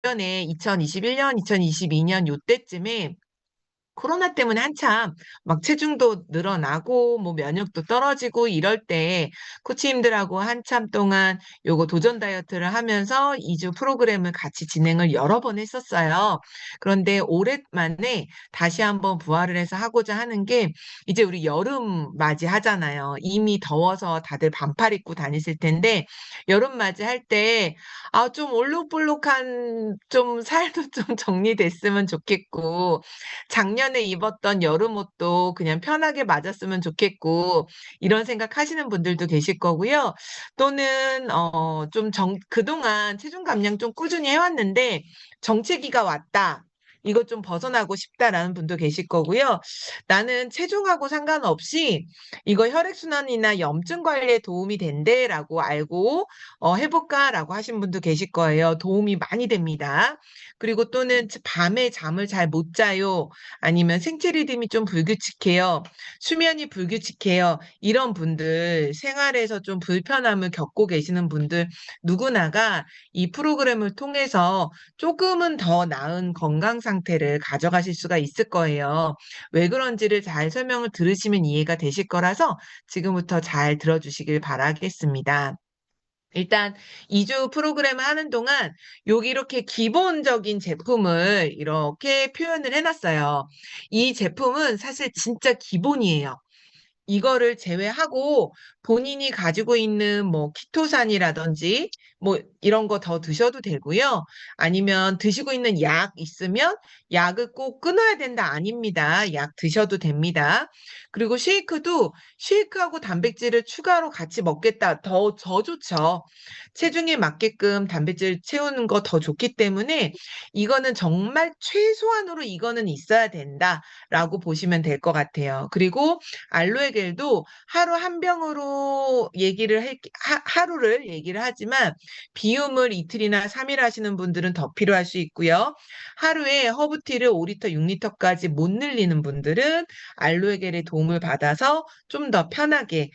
예전에 2021년, 2022년 요때쯤에 코로나 때문에 한참 막 체중도 늘어나고 뭐 면역도 떨어지고 이럴 때 코치님들하고 한참 동안 요거 도전 다이어트를 하면서 2주 프로그램을 같이 진행을 여러 번 했었어요. 그런데 오랜만에 다시 한번 부활을 해서 하고자 하는 게 이제 우리 여름 맞이하잖아요. 이미 더워서 다들 반팔 입고 다니실 텐데 여름 맞이할 때 좀 올록볼록한 좀 살도 좀 정리됐으면 좋겠고 작년에 입었던 여름 옷도 그냥 편하게 맞았으면 좋겠고 이런 생각하시는 분들도 계실 거고요. 또는 좀 그동안 체중 감량 좀 꾸준히 해왔는데 정체기가 왔다. 이것 좀 벗어나고 싶다라는 분도 계실 거고요. 나는 체중하고 상관없이 이거 혈액순환이나 염증 관리에 도움이 된대라고 알고 해볼까라고 하신 분도 계실 거예요. 도움이 많이 됩니다. 그리고 또는 밤에 잠을 잘 못 자요. 아니면 생체 리듬이 좀 불규칙해요. 수면이 불규칙해요. 이런 분들, 생활에서 좀 불편함을 겪고 계시는 분들 누구나가 이 프로그램을 통해서 조금은 더 나은 건강 상태를 가져가실 수가 있을 거예요. 왜 그런지를 잘 설명을 들으시면 이해가 되실 거라서 지금부터 잘 들어주시길 바라겠습니다. 일단 2주 프로그램을 하는 동안 여기 이렇게 기본적인 제품을 이렇게 표현을 해놨어요. 이 제품은 사실 진짜 기본이에요. 이거를 제외하고 본인이 가지고 있는 뭐 키토산이라든지 뭐 이런 거 더 드셔도 되고요. 아니면 드시고 있는 약 있으면 약을 꼭 끊어야 된다 아닙니다. 약 드셔도 됩니다. 그리고 쉐이크하고 단백질을 추가로 같이 먹겠다. 더 좋죠. 체중에 맞게끔 단백질 채우는 거 더 좋기 때문에 이거는 정말 최소한으로 이거는 있어야 된다라고 보시면 될 것 같아요. 그리고 알로에 겔도 하루 한 병으로 하루를 얘기를 하지만 비움을 이틀이나 3일 하시는 분들은 더 필요할 수 있고요. 하루에 허브티를 5리터, 6리터까지 못 늘리는 분들은 알로에 겔의 도움을 받아서 좀 더 편하게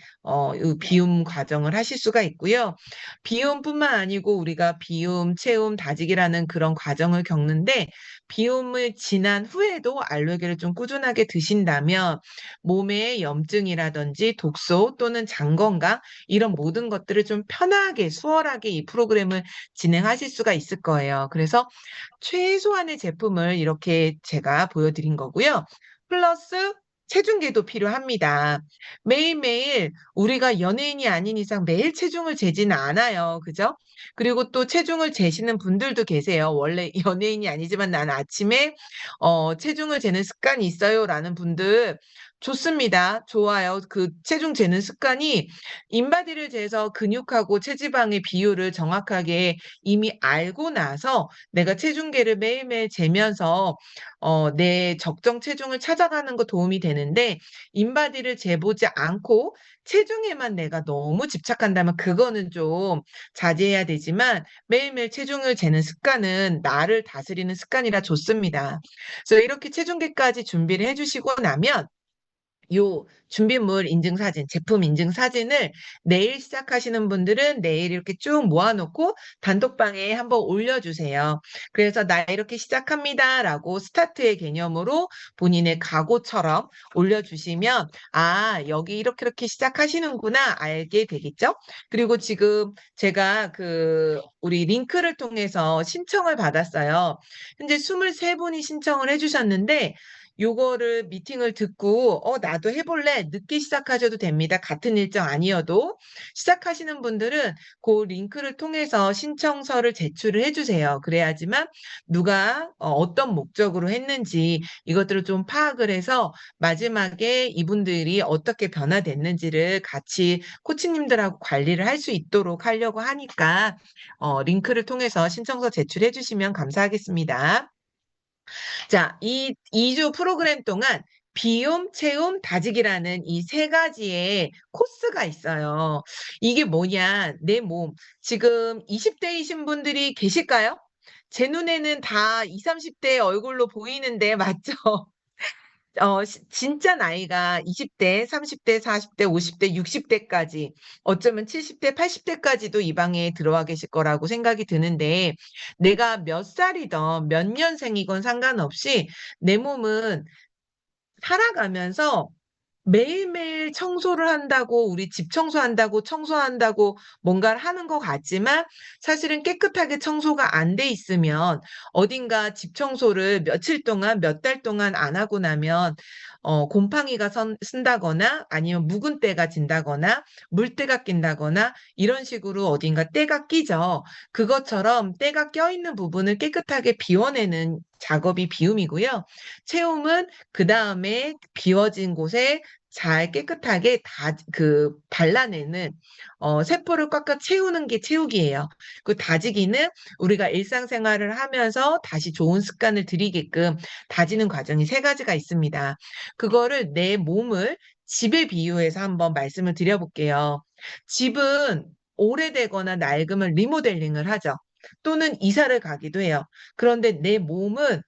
이 비움 과정을 하실 수가 있고요. 비움뿐만 아니고 우리가 비움, 체움, 다지기라는 그런 과정을 겪는데 비움을 지난 후에도 알로에 겔을 좀 꾸준하게 드신다면 몸의 염증이라든지 독소 또는 장 건강 이런 모든 것들을 좀 편하게 수월하게 이 프로그램을 진행하실 수가 있을 거예요. 그래서 최소한의 제품을 이렇게 제가 보여드린 거고요. 플러스 체중계도 필요합니다. 매일매일 우리가 연예인이 아닌 이상 매일 체중을 재지는 않아요. 그죠? 그리고 또 체중을 재시는 분들도 계세요. 원래 연예인이 아니지만 난 아침에 체중을 재는 습관이 있어요라는 분들 좋습니다. 좋아요. 그 체중 재는 습관이 인바디를 재서 근육하고 체지방의 비율을 정확하게 이미 알고 나서 내가 체중계를 매일매일 재면서 내 적정 체중을 찾아가는 거 도움이 되는데 인바디를 재보지 않고 체중에만 내가 너무 집착한다면 그거는 좀 자제해야 되지만 매일매일 체중을 재는 습관은 나를 다스리는 습관이라 좋습니다. 그래서 이렇게 체중계까지 준비를 해주시고 나면 요 준비물 인증사진, 제품 인증사진을 내일 시작하시는 분들은 내일 이렇게 쭉 모아놓고 단톡방에 한번 올려주세요. 그래서 나 이렇게 시작합니다라고 스타트의 개념으로 본인의 각오처럼 올려주시면 여기 이렇게 시작하시는구나 알게 되겠죠? 그리고 지금 제가 우리 링크를 통해서 신청을 받았어요. 현재 23분이 신청을 해주셨는데 요거를 미팅을 듣고 나도 해볼래 늦게 시작하셔도 됩니다. 같은 일정 아니어도 시작하시는 분들은 그 링크를 통해서 신청서를 제출을 해주세요. 그래야지만 누가 어떤 목적으로 했는지 이것들을 좀 파악을 해서 마지막에 이분들이 어떻게 변화됐는지를 같이 코치님들하고 관리를 할 수 있도록 하려고 하니까 링크를 통해서 신청서 제출해 주시면 감사하겠습니다. 자, 이 2주 프로그램 동안 비움, 체움, 다지기라는 이 세 가지의 코스가 있어요. 이게 뭐냐, 내 몸. 지금 20대이신 분들이 계실까요? 제 눈에는 다 20, 30대 얼굴로 보이는데, 맞죠? 진짜 나이가 20대, 30대, 40대, 50대, 60대까지, 어쩌면 70대, 80대까지도 이 방에 들어와 계실 거라고 생각이 드는데, 내가 몇 살이든 몇 년생이건 상관없이 내 몸은 살아가면서 매일매일 청소를 한다고, 우리 집 청소한다고, 청소한다고 뭔가를 하는 것 같지만 사실은 깨끗하게 청소가 안 돼 있으면 어딘가 집 청소를 며칠 동안, 몇 달 동안 안 하고 나면 곰팡이가 쓴다거나 아니면 묵은 때가 진다거나 물때가 낀다거나 이런 식으로 어딘가 때가 끼죠. 그것처럼 때가 껴있는 부분을 깨끗하게 비워내는 작업이 비움이고요. 채움은 그 다음에 비워진 곳에 잘 깨끗하게 발라내는, 세포를 꽉꽉 채우는 게 채우기예요. 그 다지기는 우리가 일상생활을 하면서 다시 좋은 습관을 들이게끔 다지는 과정이 세 가지가 있습니다. 그거를 내 몸을 집에 비유해서 한번 말씀을 드려볼게요. 집은 오래되거나 낡으면 리모델링을 하죠. 또는 이사를 가기도 해요. 그런데 내 몸은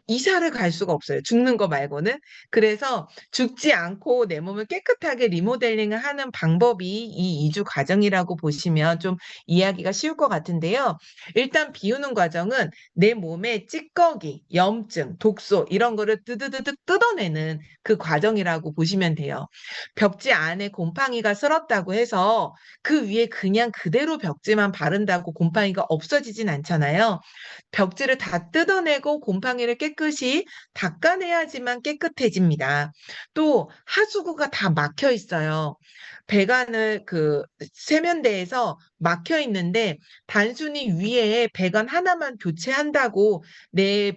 이사를 갈 수가 없어요. 죽는 거 말고는. 그래서 죽지 않고 내 몸을 깨끗하게 리모델링을 하는 방법이 이 이주 과정이라고 보시면 좀 이해하기가 쉬울 것 같은데요. 일단 비우는 과정은 내 몸에 찌꺼기, 염증, 독소 이런 거를 뜨드드득 뜯어내는 그 과정이라고 보시면 돼요. 벽지 안에 곰팡이가 슬었다고 해서 그 위에 그냥 그대로 벽지만 바른다고 곰팡이가 없어지진 않잖아요. 벽지를 다 뜯어내고 곰팡이를 깨끗이 닦아내야지만 깨끗해집니다. 또 하수구가 다 막혀 있어요. 배관을 세면대에서 막혀 있는데 단순히 위에 배관 하나만 교체한다고 내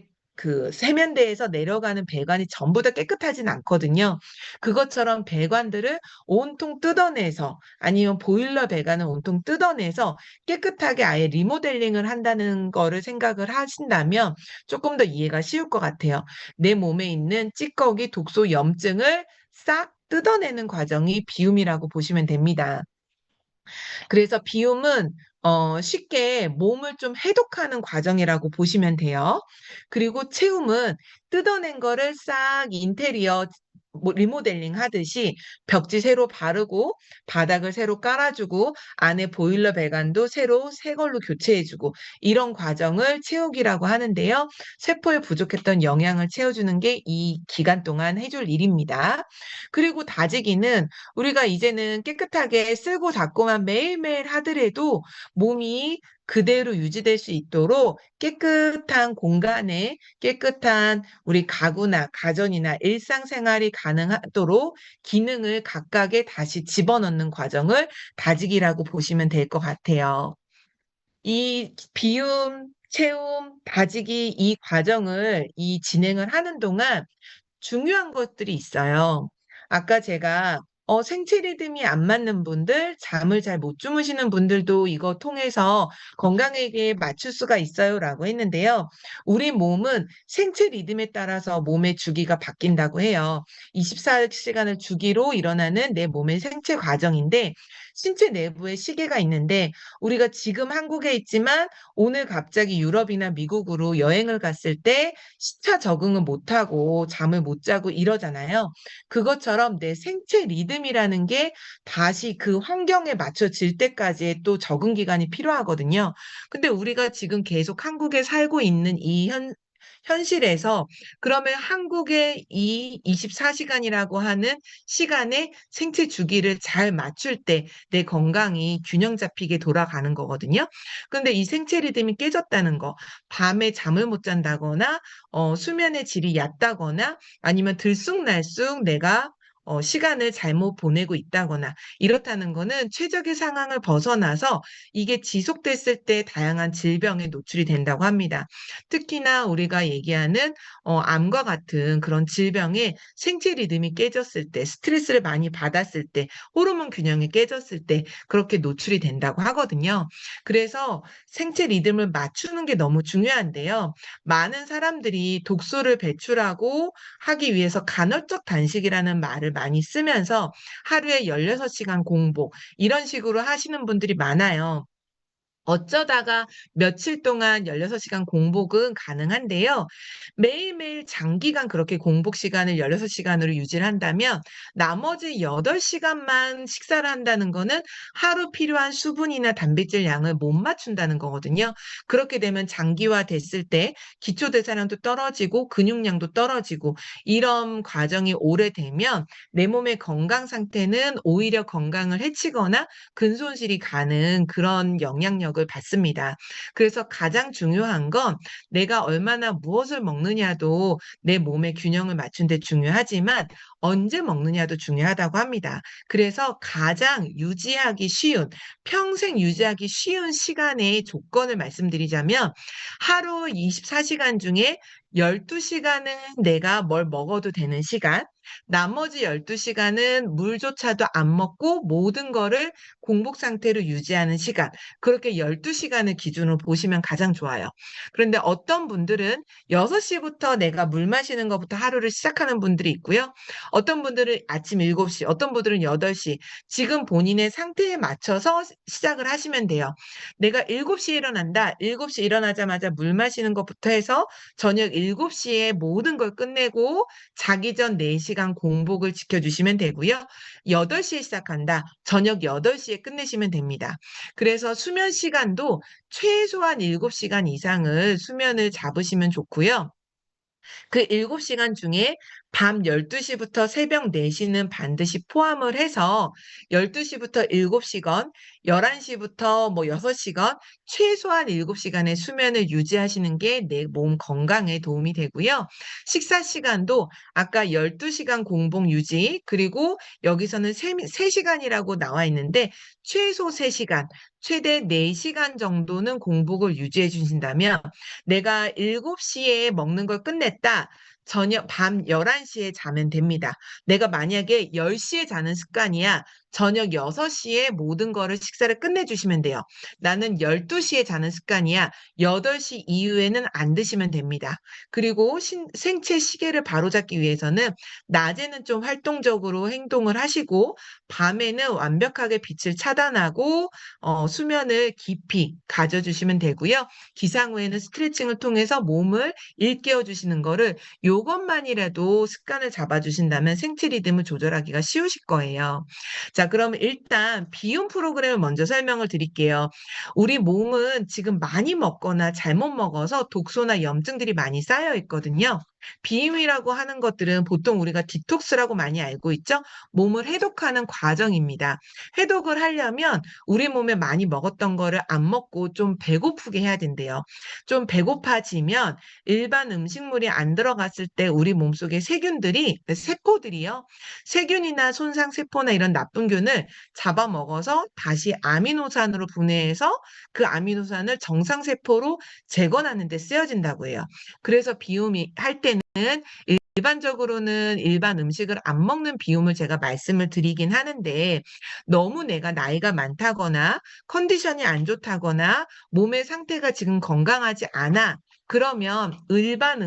세면대에서 내려가는 배관이 전부 다 깨끗하진 않거든요. 그것처럼 배관들을 온통 뜯어내서 아니면 보일러 배관을 온통 뜯어내서 깨끗하게 아예 리모델링을 한다는 거를 생각을 하신다면 조금 더 이해가 쉬울 것 같아요. 내 몸에 있는 찌꺼기, 독소, 염증을 싹 뜯어내는 과정이 비움이라고 보시면 됩니다. 그래서 비움은 쉽게 몸을 좀 해독하는 과정이라고 보시면 돼요. 그리고 채움은 뜯어낸 거를 싹 인테리어 리모델링 하듯이 벽지 새로 바르고 바닥을 새로 깔아주고 안에 보일러 배관도 새로 새 걸로 교체해주고 이런 과정을 채우기라고 하는데요. 세포에 부족했던 영양을 채워주는 게 이 기간 동안 해줄 일입니다. 그리고 다지기는 우리가 이제는 깨끗하게 쓸고 닦고만 매일매일 하더라도 몸이 그대로 유지될 수 있도록 깨끗한 공간에 깨끗한 우리 가구나 가전이나 일상생활이 가능하도록 기능을 각각에 다시 집어넣는 과정을 다지기라고 보시면 될 것 같아요. 이 비움, 채움, 다지기 이 과정을 진행을 하는 동안 중요한 것들이 있어요. 아까 제가 생체 리듬이 안 맞는 분들, 잠을 잘 못 주무시는 분들도 이거 통해서 건강에게 맞출 수가 있어요라고 했는데요. 우리 몸은 생체 리듬에 따라서 몸의 주기가 바뀐다고 해요. 24시간을 주기로 일어나는 내 몸의 생체 과정인데 신체 내부에 시계가 있는데 우리가 지금 한국에 있지만 오늘 갑자기 유럽이나 미국으로 여행을 갔을 때 시차 적응을 못하고 잠을 못 자고 이러잖아요. 그것처럼 내 생체 리듬이라는 게 다시 그 환경에 맞춰질 때까지의 또 적응 기간이 필요하거든요. 근데 우리가 지금 계속 한국에 살고 있는 이 현실에서 그러면 한국의 이 24시간이라고 하는 시간에 생체 주기를 잘 맞출 때 내 건강이 균형 잡히게 돌아가는 거거든요. 근데 이 생체 리듬이 깨졌다는 거, 밤에 잠을 못 잔다거나 수면의 질이 얕다거나 아니면 들쑥날쑥 내가 시간을 잘못 보내고 있다거나 이렇다는 거는 최적의 상황을 벗어나서 이게 지속됐을 때 다양한 질병에 노출이 된다고 합니다. 특히나 우리가 얘기하는 암과 같은 그런 질병에 생체 리듬이 깨졌을 때, 스트레스를 많이 받았을 때, 호르몬 균형이 깨졌을 때 그렇게 노출이 된다고 하거든요. 그래서 생체 리듬을 맞추는 게 너무 중요한데요. 많은 사람들이 독소를 배출하고 하기 위해서 간헐적 단식이라는 말을 많이 쓰면서 하루에 16시간 공복 이런 식으로 하시는 분들이 많아요. 어쩌다가 며칠 동안 16시간 공복은 가능한데요. 매일매일 장기간 그렇게 공복 시간을 16시간으로 유지를 한다면 나머지 8시간만 식사를 한다는 거는 하루 필요한 수분이나 단백질 양을 못 맞춘다는 거거든요. 그렇게 되면 장기화 됐을 때 기초 대사량도 떨어지고 근육량도 떨어지고 이런 과정이 오래되면 내 몸의 건강 상태는 오히려 건강을 해치거나 근손실이 가는 그런 영향력을 받습니다. 그래서 가장 중요한 건 내가 얼마나 무엇을 먹느냐도 내 몸의 균형을 맞춘 데 중요하지만 언제 먹느냐도 중요하다고 합니다. 그래서 가장 유지하기 쉬운, 평생 유지하기 쉬운 시간의 조건을 말씀드리자면 하루 24시간 중에 12시간은 내가 뭘 먹어도 되는 시간, 나머지 12시간은 물조차도 안 먹고 모든 거를 공복 상태로 유지하는 시간, 그렇게 12시간을 기준으로 보시면 가장 좋아요. 그런데 어떤 분들은 6시부터 내가 물 마시는 것부터 하루를 시작하는 분들이 있고요. 어떤 분들은 아침 7시, 어떤 분들은 8시, 지금 본인의 상태에 맞춰서 시작을 하시면 돼요. 내가 7시에 일어난다. 7시 일어나자마자 물 마시는 것부터 해서 저녁 7시에 모든 걸 끝내고 자기 전 4시간 공복을 지켜주시면 되고요. 8시에 시작한다. 저녁 8시에 끝내시면 됩니다. 그래서 수면 시간도 최소한 7시간 이상을 수면을 잡으시면 좋고요. 그 7시간 중에 밤 12시부터 새벽 4시는 반드시 포함을 해서 12시부터 7시간, 11시부터 뭐 6시간, 최소한 7시간의 수면을 유지하시는 게 내 몸 건강에 도움이 되고요. 식사 시간도 아까 12시간 공복 유지, 그리고 여기서는 3시간이라고 나와 있는데 최소 3시간, 최대 4시간 정도는 공복을 유지해 주신다면 내가 7시에 먹는 걸 끝냈다. 저녁 밤 11시에 자면 됩니다. 내가 만약에 10시에 자는 습관이야. 저녁 6시에 모든 거를 식사를 끝내주시면 돼요. 나는 12시에 자는 습관이야. 8시 이후에는 안 드시면 됩니다. 그리고 생체 시계를 바로잡기 위해서는 낮에는 좀 활동적으로 행동을 하시고 밤에는 완벽하게 빛을 차단하고 수면을 깊이 가져주시면 되고요. 기상 후에는 스트레칭을 통해서 몸을 일깨워 주시는 거를 요것만이라도 습관을 잡아주신다면 생체 리듬을 조절하기가 쉬우실 거예요. 자, 그럼 일단 비움 프로그램을 먼저 설명을 드릴게요. 우리 몸은 지금 많이 먹거나 잘못 먹어서 독소나 염증들이 많이 쌓여 있거든요. 비움이라고 하는 것들은 보통 우리가 디톡스라고 많이 알고 있죠? 몸을 해독하는 과정입니다. 해독을 하려면 우리 몸에 많이 먹었던 거를 안 먹고 좀 배고프게 해야 된대요. 좀 배고파지면 일반 음식물이 안 들어갔을 때 우리 몸속의 세균들이, 세포들이요. 세균이나 손상세포나 이런 나쁜 균을 잡아먹어서 다시 아미노산으로 분해해서 그 아미노산을 정상세포로 재건하는 데 쓰여진다고 해요. 그래서 비움이 할 때는 일반적으로는 일반 음식을 안 먹는 비움을 제가 말씀을 드리긴 하는데 너무 내가 나이가 많다거나 컨디션이 안 좋다거나 몸의 상태가 지금 건강하지 않아. 그러면 일반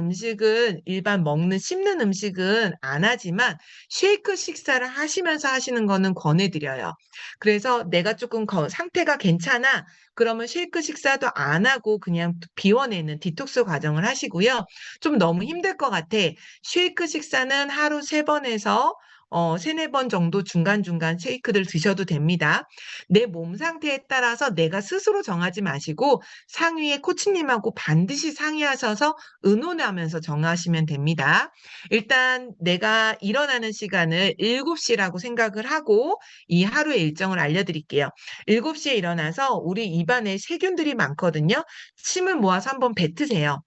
먹는 씹는 음식은 안 하지만 쉐이크 식사를 하시면서 하시는 거는 권해드려요. 그래서 내가 조금 상태가 괜찮아. 그러면 쉐이크 식사도 안 하고 그냥 비워내는 디톡스 과정을 하시고요. 좀 너무 힘들 것 같아. 쉐이크 식사는 하루 3번에서 3-4번 정도 중간중간 쉐이크를 드셔도 됩니다. 내 몸 상태에 따라서 내가 스스로 정하지 마시고 상위에 코치님하고 반드시 상의하셔서 의논하면서 정하시면 됩니다. 일단 내가 일어나는 시간을 7시라고 생각을 하고 이 하루의 일정을 알려드릴게요. 7시에 일어나서 우리 입안에 세균들이 많거든요. 침을 모아서 한번 뱉으세요.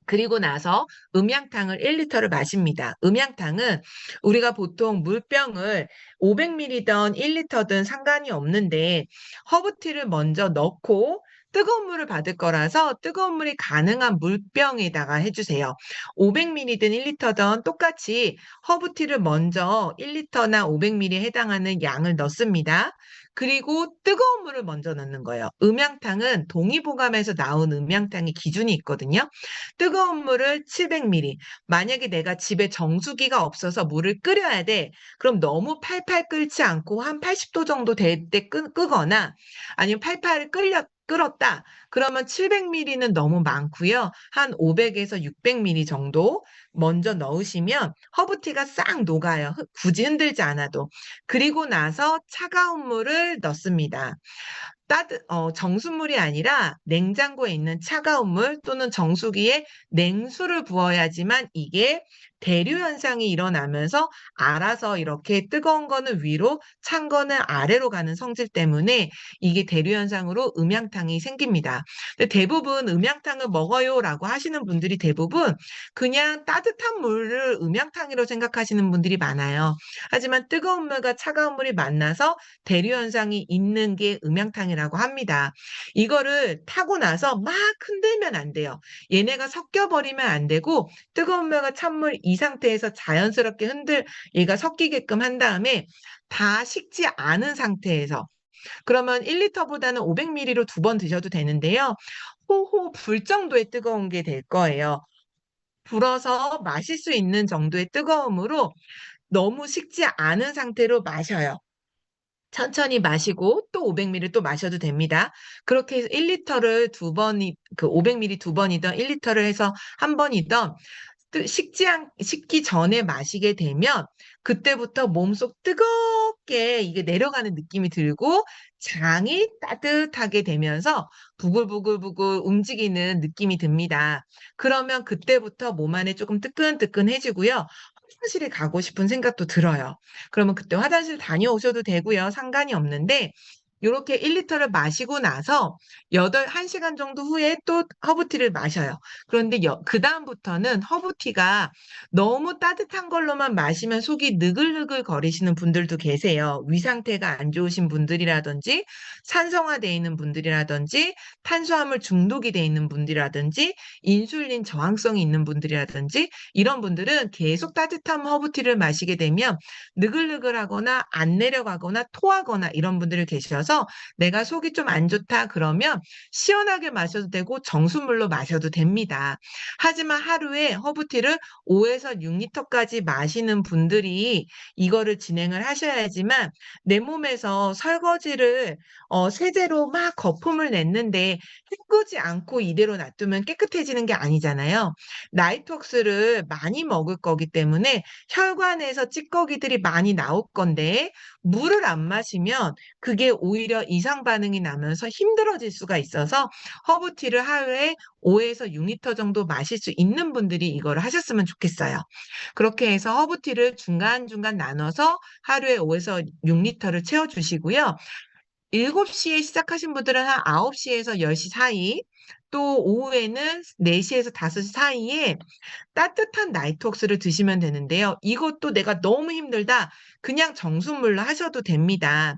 그리고 나서 음양탕을 1리터를 마십니다. 음양탕은 우리가 보통 물병을 500ml든 1리터든 상관이 없는데 허브티를 먼저 넣고 뜨거운 물을 받을 거라서 뜨거운 물이 가능한 물병에다가 해주세요. 500ml든 1리터든 똑같이 허브티를 먼저 1리터나 500ml에 해당하는 양을 넣습니다. 그리고 뜨거운 물을 먼저 넣는 거예요. 음양탕은 동의보감에서 나온 음양탕의 기준이 있거든요. 뜨거운 물을 700ml. 만약에 내가 집에 정수기가 없어서 물을 끓여야 돼. 그럼 너무 팔팔 끓지 않고 한 80도 정도 될 때 끄거나 아니면 팔팔 끓었다. 그러면 700ml는 너무 많고요. 한 500에서 600ml 정도 먼저 넣으시면 허브티가 싹 녹아요. 굳이 흔들지 않아도. 그리고 나서 차가운 물을 넣습니다. 정수물이 아니라 냉장고에 있는 차가운 물 또는 정수기에 냉수를 부어야지만 이게 대류 현상이 일어나면서 알아서 이렇게 뜨거운 거는 위로, 찬 거는 아래로 가는 성질 때문에 이게 대류 현상으로 음양탕이 생깁니다. 근데 대부분 음양탕을 먹어요라고 하시는 분들이 대부분 그냥 따뜻한 물을 음양탕이라고 생각하시는 분들이 많아요. 하지만 뜨거운 물과 차가운 물이 만나서 대류 현상이 있는 게 음양탕이라고 합니다. 이거를 타고 나서 막 흔들면 안 돼요. 얘네가 섞여버리면 안 되고 뜨거운 물과 찬물 이 상태에서 자연스럽게 얘가 섞이게끔 한 다음에 다 식지 않은 상태에서 그러면 1리터보다는 500ml로 2번 드셔도 되는데요. 호호 불 정도의 뜨거운 게 될 거예요. 불어서 마실 수 있는 정도의 뜨거움으로 너무 식지 않은 상태로 마셔요. 천천히 마시고 또 500ml 또 마셔도 됩니다. 그렇게 해서 1리터를 2번이, 500ml 2번이든 1리터를 해서 한 번이든 식기 전에 마시게 되면 그때부터 몸속 뜨겁게 이게 내려가는 느낌이 들고 장이 따뜻하게 되면서 부글부글부글 움직이는 느낌이 듭니다. 그러면 그때부터 몸 안에 조금 뜨끈뜨끈해지고요. 화장실에 가고 싶은 생각도 들어요. 그러면 그때 화장실 다녀오셔도 되고요. 상관이 없는데 요렇게 1리터를 마시고 나서 1시간 정도 후에 또 허브티를 마셔요. 그런데 그다음부터는 허브티가 너무 따뜻한 걸로만 마시면 속이 느글느글 거리시는 분들도 계세요. 위 상태가 안 좋으신 분들이라든지 산성화되어 있는 분들이라든지 탄수화물 중독이 되어 있는 분들이라든지 인슐린 저항성이 있는 분들이라든지 이런 분들은 계속 따뜻한 허브티를 마시게 되면 느글느글하거나 안 내려가거나 토하거나 이런 분들이 계셔서 내가 속이 좀 안 좋다 그러면 시원하게 마셔도 되고 정수물로 마셔도 됩니다. 하지만 하루에 허브티를 5에서 6리터까지 마시는 분들이 이거를 진행을 하셔야지만 내 몸에서 설거지를 세제로 막 거품을 냈는데 헹구지 않고 이대로 놔두면 깨끗해지는 게 아니잖아요. 나이톡스를 많이 먹을 거기 때문에 혈관에서 찌꺼기들이 많이 나올 건데 물을 안 마시면 그게 오히려 이상 반응이 나면서 힘들어질 수가 있어서 허브티를 하루에 5에서 6리터 정도 마실 수 있는 분들이 이걸 하셨으면 좋겠어요. 그렇게 해서 허브티를 중간중간 나눠서 하루에 5에서 6리터를 채워주시고요. 7시에 시작하신 분들은 한 9시에서 10시 사이, 또 오후에는 4시에서 5시 사이에 따뜻한 나이톡스를 드시면 되는데요. 이것도 내가 너무 힘들다. 그냥 정수물로 하셔도 됩니다.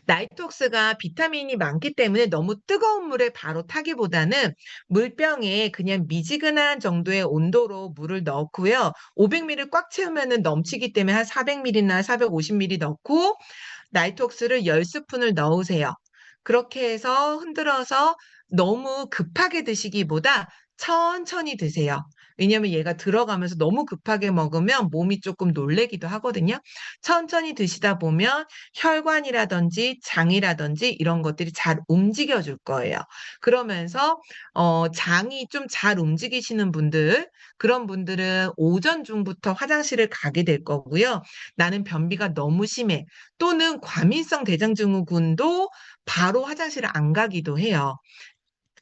나이톡스가 비타민이 많기 때문에 너무 뜨거운 물에 바로 타기보다는 물병에 그냥 미지근한 정도의 온도로 물을 넣고요. 500ml 꽉 채우면 넘치기 때문에 한 400ml나 450ml 넣고 나이톡스를 10스푼을 넣으세요. 그렇게 해서 흔들어서 너무 급하게 드시기보다 천천히 드세요. 왜냐하면 얘가 들어가면서 너무 급하게 먹으면 몸이 조금 놀래기도 하거든요. 천천히 드시다 보면 혈관이라든지 장이라든지 이런 것들이 잘 움직여줄 거예요. 그러면서 장이 좀 잘 움직이시는 분들, 그런 분들은 오전 중부터 화장실을 가게 될 거고요. 나는 변비가 너무 심해. 또는 과민성 대장증후군도 바로 화장실을 안 가기도 해요.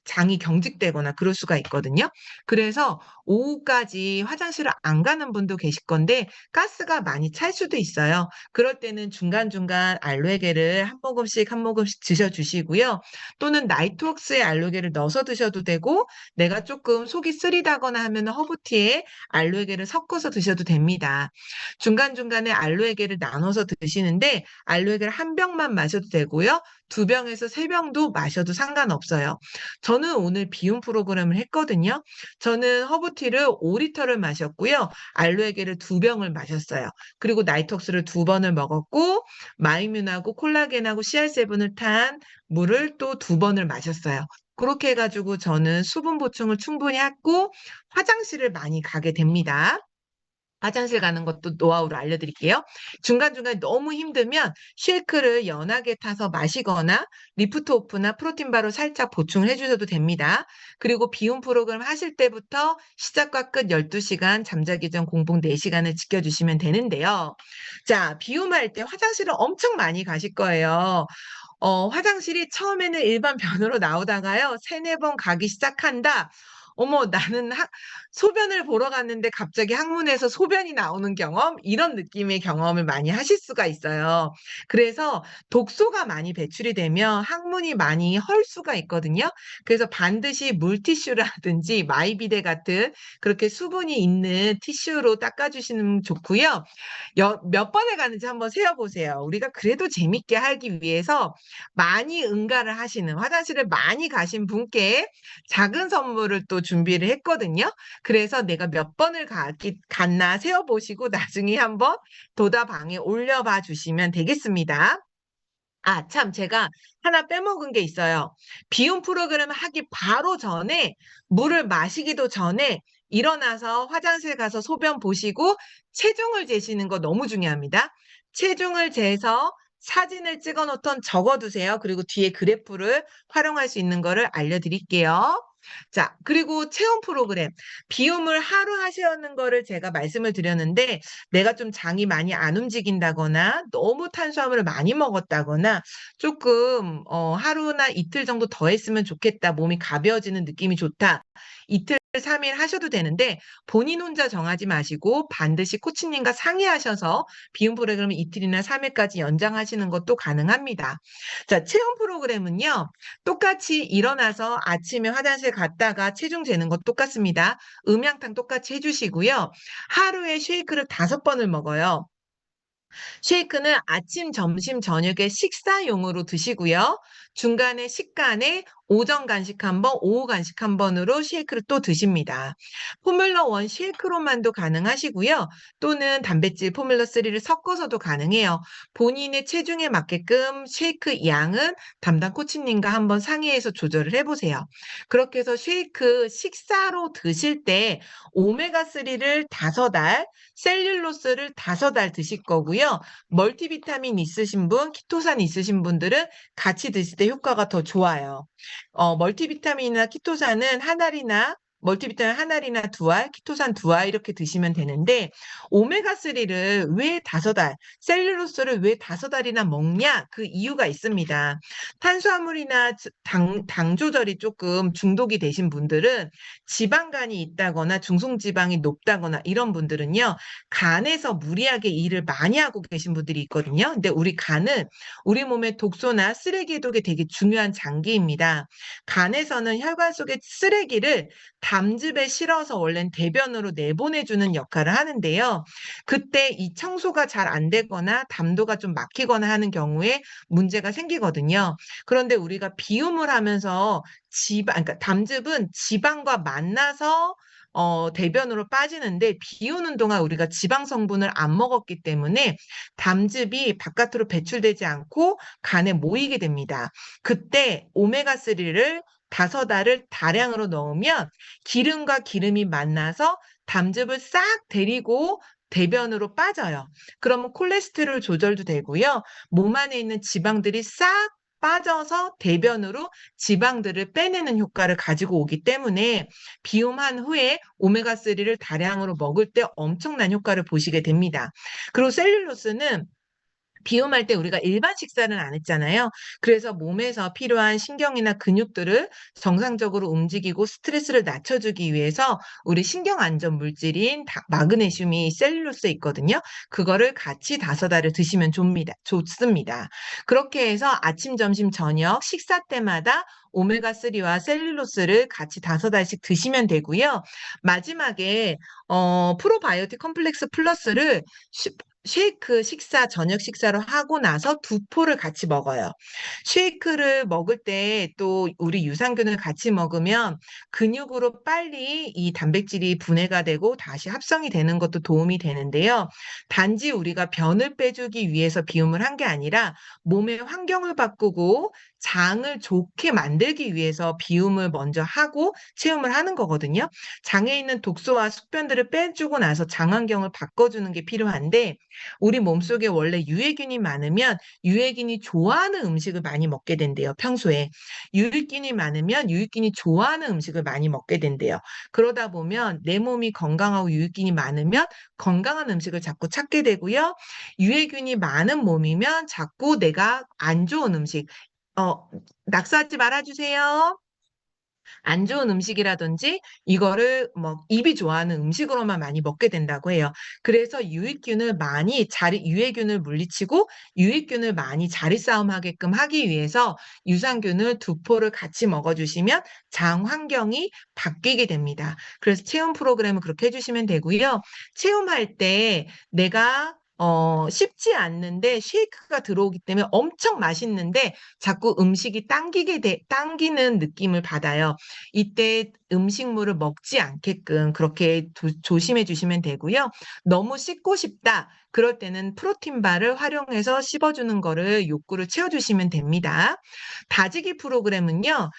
장이 경직되거나 그럴 수가 있거든요. 그래서 오후까지 화장실을 안 가는 분도 계실 건데 가스가 많이 찰 수도 있어요. 그럴 때는 중간중간 알로에게를 한 모금씩 한 모금씩 드셔주시고요. 또는 나이트웍스에 알로에게를 넣어서 드셔도 되고 내가 조금 속이 쓰리다거나 하면 허브티에 알로에게를 섞어서 드셔도 됩니다. 중간중간에 알로에게를 나눠서 드시는데 알로에게를 한 병만 마셔도 되고요. 2병에서 3병도 마셔도 상관없어요. 저는 오늘 비움 프로그램을 했거든요. 저는 허브티를 5리터를 마셨고요. 알로에게를 2병을 마셨어요. 그리고 나이톡스를 2번을 먹었고 마이뮌하고 콜라겐하고 CR7을 탄 물을 또 2번을 마셨어요. 그렇게 해가지고 저는 수분 보충을 충분히 했고 화장실을 많이 가게 됩니다. 화장실 가는 것도 노하우를 알려드릴게요. 중간중간 너무 힘들면 쉐이크를 연하게 타서 마시거나 리프트 오프나 프로틴바로 살짝 보충을 해주셔도 됩니다. 그리고 비움 프로그램 하실 때부터 시작과 끝 12시간, 잠자기 전 공복 4시간을 지켜주시면 되는데요. 자, 비움할 때 화장실을 엄청 많이 가실 거예요. 화장실이 처음에는 일반 변으로 나오다가요, 세네 번 가기 시작한다. 어머, 나는 소변을 보러 갔는데 갑자기 항문에서 소변이 나오는 경험? 이런 느낌의 경험을 많이 하실 수가 있어요. 그래서 독소가 많이 배출이 되면 항문이 많이 헐 수가 있거든요. 그래서 반드시 물티슈라든지 마이비데 같은 그렇게 수분이 있는 티슈로 닦아주시면 좋고요. 몇 번에 가는지 한번 세어보세요. 우리가 그래도 재밌게 하기 위해서 많이 응가를 하시는, 화장실을 많이 가신 분께 작은 선물을 또 준비를 했거든요. 그래서 내가 몇 번을 갔나 세어보시고 나중에 한번 도다방에 올려봐 주시면 되겠습니다. 아, 참, 제가 하나 빼먹은 게 있어요. 비움 프로그램 하기 바로 전에, 물을 마시기도 전에 일어나서 화장실 가서 소변 보시고 체중을 재시는 거 너무 중요합니다. 체중을 재서 사진을 찍어 놓던 적어두세요. 그리고 뒤에 그래프를 활용할 수 있는 거를 알려드릴게요. 자, 그리고 체온 프로그램. 비움을 하루 하시는 거를 제가 말씀을 드렸는데, 내가 좀 장이 많이 안 움직인다거나, 너무 탄수화물을 많이 먹었다거나, 조금, 하루나 이틀 정도 더 했으면 좋겠다. 몸이 가벼워지는 느낌이 좋다. 이틀, 3일 하셔도 되는데, 본인 혼자 정하지 마시고, 반드시 코치님과 상의하셔서 비움 프로그램을 이틀이나 3일까지 연장하시는 것도 가능합니다. 자, 체온 프로그램은요, 똑같이 일어나서 아침에 화장실 갔다가 체중 재는 것 똑같습니다. 음양탕 똑같이 해주시고요. 하루에 쉐이크를 5번을 먹어요. 쉐이크는 아침, 점심, 저녁에 식사용으로 드시고요. 중간에 식간에 오전 간식 한 번, 오후 간식 한 번으로 쉐이크를 또 드십니다. 포뮬러 1 쉐이크로만도 가능하시고요. 또는 단백질 포뮬러 3를 섞어서도 가능해요. 본인의 체중에 맞게끔 쉐이크 양은 담당 코치님과 한번 상의해서 조절을 해보세요. 그렇게 해서 쉐이크 식사로 드실 때 오메가3를 5알, 셀룰로스를 5알 드실 거고요. 멀티비타민 있으신 분, 키토산 있으신 분들은 같이 드실 때 효과가 더 좋아요. 멀티비타민이나 키토산은 한 알이나 멀티비타민 한 알이나 2알, 키토산 2알 이렇게 드시면 되는데 오메가3를 왜 5알, 셀룰로스를 왜 5알이나 먹냐? 그 이유가 있습니다. 탄수화물이나 당 조절이 조금 중독이 되신 분들은 지방간이 있다거나 중성지방이 높다거나 이런 분들은요. 간에서 무리하게 일을 많이 하고 계신 분들이 있거든요. 근데 우리 간은 우리 몸의 독소나 쓰레기 해독에 되게 중요한 장기입니다. 간에서는 혈관 속의 쓰레기를 담즙에 실어서 원래는 대변으로 내보내주는 역할을 하는데요. 그때 이 청소가 잘 안 되거나 담도가 좀 막히거나 하는 경우에 문제가 생기거든요. 그런데 우리가 비움을 하면서 그러니까 담즙은 지방과 만나서 대변으로 빠지는데 비 오는 동안 우리가 지방 성분을 안 먹었기 때문에 담즙이 바깥으로 배출되지 않고 간에 모이게 됩니다. 그때 오메가3를 5알을 다량으로 넣으면 기름과 기름이 만나서 담즙을 싹 데리고 대변으로 빠져요. 그러면 콜레스테롤 조절도 되고요. 몸 안에 있는 지방들이 싹 빠져서 대변으로 지방들을 빼내는 효과를 가지고 오기 때문에 비움한 후에 오메가3를 다량으로 먹을 때 엄청난 효과를 보시게 됩니다. 그리고 셀룰로스는 비움할 때 우리가 일반 식사는 안 했잖아요. 그래서 몸에서 필요한 신경이나 근육들을 정상적으로 움직이고 스트레스를 낮춰주기 위해서 우리 신경 안전 물질인 마그네슘이 셀룰로스에 있거든요. 그거를 같이 5알을 드시면 좋습니다. 그렇게 해서 아침, 점심, 저녁 식사 때마다 오메가3와 셀룰로스를 같이 5알씩 드시면 되고요. 마지막에 프로바이오틱 컴플렉스 플러스를 쉐이크 식사, 저녁 식사를 하고 나서 두 포를 같이 먹어요. 쉐이크를 먹을 때 또 우리 유산균을 같이 먹으면 근육으로 빨리 이 단백질이 분해가 되고 다시 합성이 되는 것도 도움이 되는데요. 단지 우리가 변을 빼주기 위해서 비움을 한 게 아니라 몸의 환경을 바꾸고 장을 좋게 만들기 위해서 비움을 먼저 하고 체험을 하는 거거든요. 장에 있는 독소와 숙변들을 빼주고 나서 장 환경을 바꿔주는 게 필요한데 우리 몸속에 원래 유해균이 많으면 유해균이 좋아하는 음식을 많이 먹게 된대요, 평소에. 유익균이 많으면 유익균이 좋아하는 음식을 많이 먹게 된대요. 그러다 보면 내 몸이 건강하고 유익균이 많으면 건강한 음식을 자꾸 찾게 되고요. 유해균이 많은 몸이면 자꾸 내가 안 좋은 음식, 어, 낙서하지 말아주세요. 안 좋은 음식이라든지 이거를 뭐 입이 좋아하는 음식으로만 많이 먹게 된다고 해요. 그래서 유해균을 물리치고 유익균을 많이 자리 싸움하게끔 하기 위해서 유산균을 두 포를 같이 먹어주시면 장 환경이 바뀌게 됩니다. 그래서 체험 프로그램을 그렇게 해주시면 되고요. 체험할 때 내가 쉽지 않는데 쉐이크가 들어오기 때문에 엄청 맛있는데 자꾸 음식이 당기는 느낌을 받아요. 이때 음식물을 먹지 않게끔 그렇게 조심해 주시면 되고요. 너무 씻고 싶다. 그럴 때는 프로틴바를 활용해서 씹어주는 거를 욕구를 채워주시면 됩니다. 다지기 프로그램은요,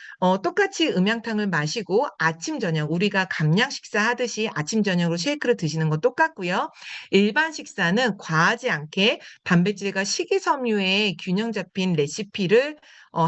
똑같이 음양탕을 마시고 아침, 저녁, 우리가 감량 식사 하듯이 아침, 저녁으로 쉐이크를 드시는 거 똑같고요. 일반 식사는 과하지 않게 단백질과 식이섬유의 균형 잡힌 레시피를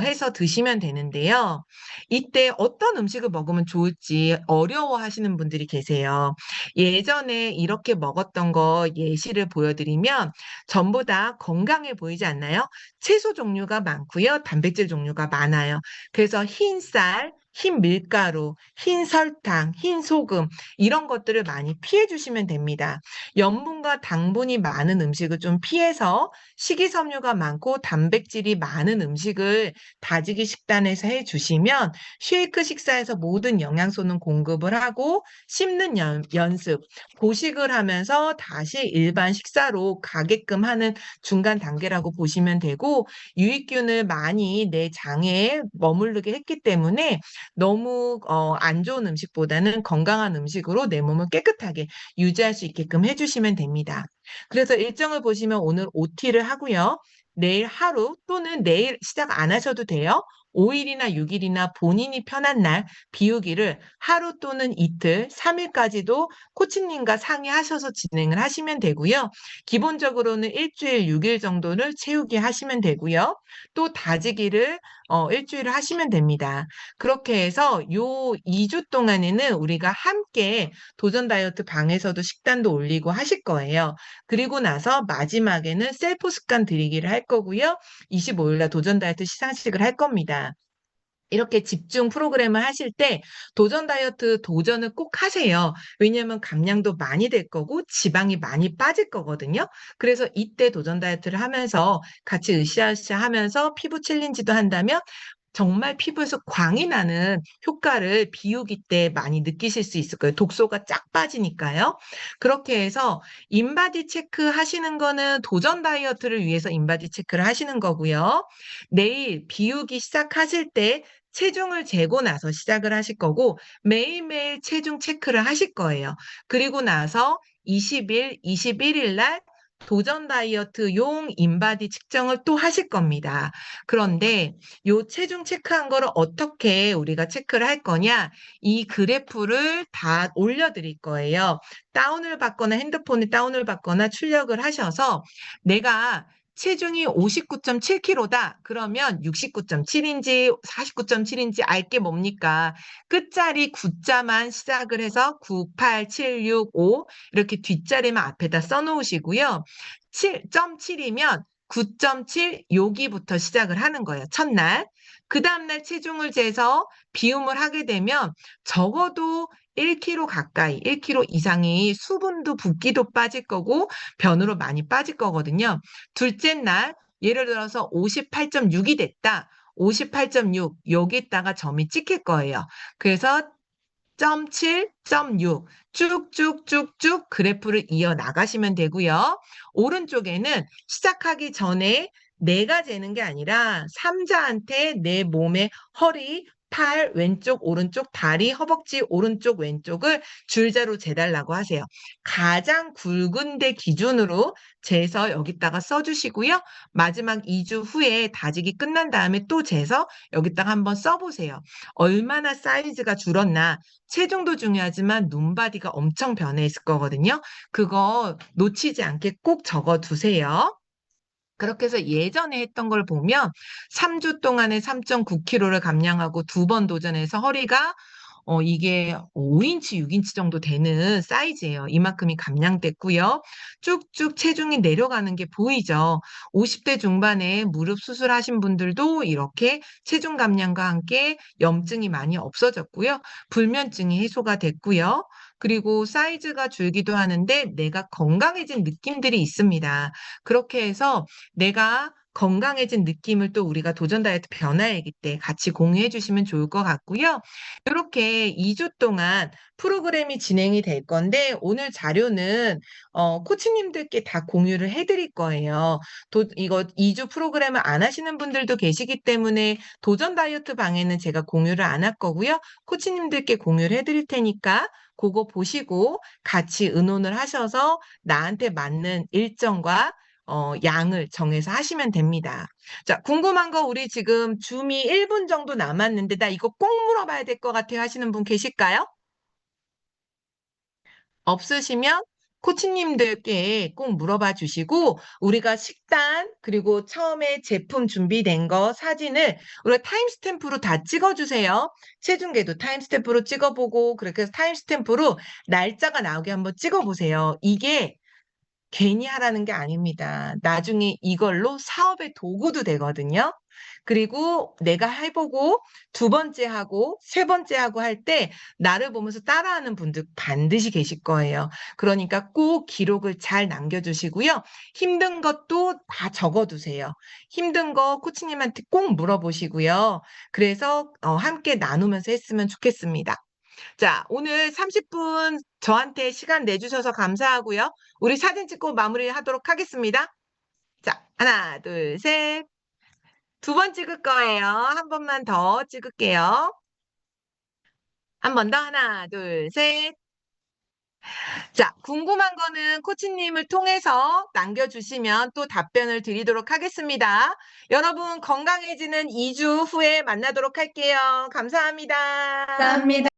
해서 드시면 되는데요. 이때 어떤 음식을 먹으면 좋을지 어려워하시는 분들이 계세요. 예전에 이렇게 먹었던 거 예시를 보여드리면 전부 다 건강해 보이지 않나요? 채소 종류가 많고요. 단백질 종류가 많아요. 그래서 흰 쌀, 흰 밀가루, 흰 설탕, 흰 소금 이런 것들을 많이 피해 주시면 됩니다. 염분과 당분이 많은 음식을 좀 피해서 식이섬유가 많고 단백질이 많은 음식을 다지기 식단에서 해 주시면 쉐이크 식사에서 모든 영양소는 공급을 하고 씹는 연습, 보식을 하면서 다시 일반 식사로 가게끔 하는 중간 단계라고 보시면 되고 유익균을 많이 내 장에 머무르게 했기 때문에 너무 안 좋은 음식보다는 건강한 음식으로 내 몸을 깨끗하게 유지할 수 있게끔 해주시면 됩니다. 그래서 일정을 보시면 오늘 OT를 하고요. 내일 하루 또는 내일 시작 안 하셔도 돼요. 5일이나 6일이나 본인이 편한 날 비우기를 하루 또는 이틀, 3일까지도 코치님과 상의하셔서 진행을 하시면 되고요. 기본적으로는 일주일 6일 정도를 채우게 하시면 되고요. 또 다지기를 일주일을 하시면 됩니다. 그렇게 해서 요 2주 동안에는 우리가 함께 도전 다이어트 방에서도 식단도 올리고 하실 거예요. 그리고 나서 마지막에는 셀프 습관 들이기를 할 거고요. 25일 날 도전 다이어트 시상식을 할 겁니다. 이렇게 집중 프로그램을 하실 때 도전 다이어트 도전을 꼭 하세요. 왜냐하면 감량도 많이 될 거고 지방이 많이 빠질 거거든요. 그래서 이때 도전 다이어트를 하면서 같이 으쌰으쌰 하면서 피부 챌린지도 한다면 정말 피부에서 광이 나는 효과를 비우기 때 많이 느끼실 수 있을 거예요. 독소가 쫙 빠지니까요. 그렇게 해서 인바디 체크 하시는 거는 도전 다이어트를 위해서 인바디 체크를 하시는 거고요. 내일 비우기 시작하실 때 체중을 재고 나서 시작을 하실 거고 매일매일 체중 체크를 하실 거예요. 그리고 나서 20일, 21일 날 도전 다이어트용 인바디 측정을 또 하실 겁니다. 그런데 요 체중 체크한 거를 어떻게 우리가 체크를 할 거냐? 이 그래프를 다 올려드릴 거예요. 다운을 받거나 핸드폰에 다운을 받거나 출력을 하셔서 내가 체중이 59.7kg다. 그러면 69.7인지 49.7인지 알 게 뭡니까? 끝자리 9자만 시작을 해서 9, 8, 7, 6, 5 이렇게 뒷자리만 앞에다 써놓으시고요. 7.7이면 9.7 여기부터 시작을 하는 거예요. 첫날. 그 다음날 체중을 재서 비움을 하게 되면 적어도 1kg 가까이, 1kg 이상이 수분도 붓기도 빠질 거고 변으로 많이 빠질 거거든요. 둘째 날 예를 들어서 58.6이 됐다. 58.6 여기다가 점이 찍힐 거예요. 그래서 0.7.6 쭉쭉쭉쭉 그래프를 이어 나가시면 되고요. 오른쪽에는 시작하기 전에 내가 재는 게 아니라 삼자한테 내 몸의 허리, 팔, 왼쪽, 오른쪽, 다리, 허벅지, 오른쪽, 왼쪽을 줄자로 재달라고 하세요. 가장 굵은 데 기준으로 재서 여기다가 써주시고요. 마지막 2주 후에 다지기 끝난 다음에 또 재서 여기다가 한번 써보세요. 얼마나 사이즈가 줄었나. 체중도 중요하지만 눈바디가 엄청 변해있을 거거든요. 그거 놓치지 않게 꼭 적어두세요. 그렇게 해서 예전에 했던 걸 보면 3주 동안에 3.9kg를 감량하고 2번 도전해서 허리가 이게 5인치, 6인치 정도 되는 사이즈예요. 이만큼이 감량됐고요. 쭉쭉 체중이 내려가는 게 보이죠. 50대 중반에 무릎 수술하신 분들도 이렇게 체중 감량과 함께 염증이 많이 없어졌고요. 불면증이 해소가 됐고요. 그리고 사이즈가 줄기도 하는데 내가 건강해진 느낌들이 있습니다. 그렇게 해서 내가 건강해진 느낌을 또 우리가 도전 다이어트 변화일기 때 같이 공유해 주시면 좋을 것 같고요. 이렇게 2주 동안 프로그램이 진행이 될 건데 오늘 자료는 코치님들께 다 공유를 해드릴 거예요. 이거 2주 프로그램을 안 하시는 분들도 계시기 때문에 도전 다이어트 방에는 제가 공유를 안 할 거고요. 코치님들께 공유를 해드릴 테니까 그거 보시고 같이 의논을 하셔서 나한테 맞는 일정과 양을 정해서 하시면 됩니다. 자, 궁금한 거 우리 지금 줌이 1분 정도 남았는데 나 이거 꼭 물어봐야 될 것 같아요 하시는 분 계실까요? 없으시면 코치님들께 꼭 물어봐 주시고 우리가 식단 그리고 처음에 제품 준비된 거 사진을 우리가 타임스탬프로 다 찍어주세요. 체중계도 타임스탬프로 찍어보고 그렇게 해서 타임스탬프로 날짜가 나오게 한번 찍어보세요. 이게 괜히 하라는 게 아닙니다. 나중에 이걸로 사업의 도구도 되거든요. 그리고 내가 해보고 2번째 하고 3번째 하고 할 때 나를 보면서 따라하는 분들 반드시 계실 거예요. 그러니까 꼭 기록을 잘 남겨주시고요. 힘든 것도 다 적어두세요. 힘든 거 코치님한테 꼭 물어보시고요. 그래서 함께 나누면서 했으면 좋겠습니다. 자, 오늘 30분 저한테 시간 내주셔서 감사하고요. 우리 사진 찍고 마무리하도록 하겠습니다. 자, 하나, 둘, 셋. 2번 찍을 거예요. 한 번만 더 찍을게요. 한 번 더, 하나, 둘, 셋. 자, 궁금한 거는 코치님을 통해서 남겨주시면 또 답변을 드리도록 하겠습니다. 여러분 건강해지는 2주 후에 만나도록 할게요. 감사합니다. 감사합니다.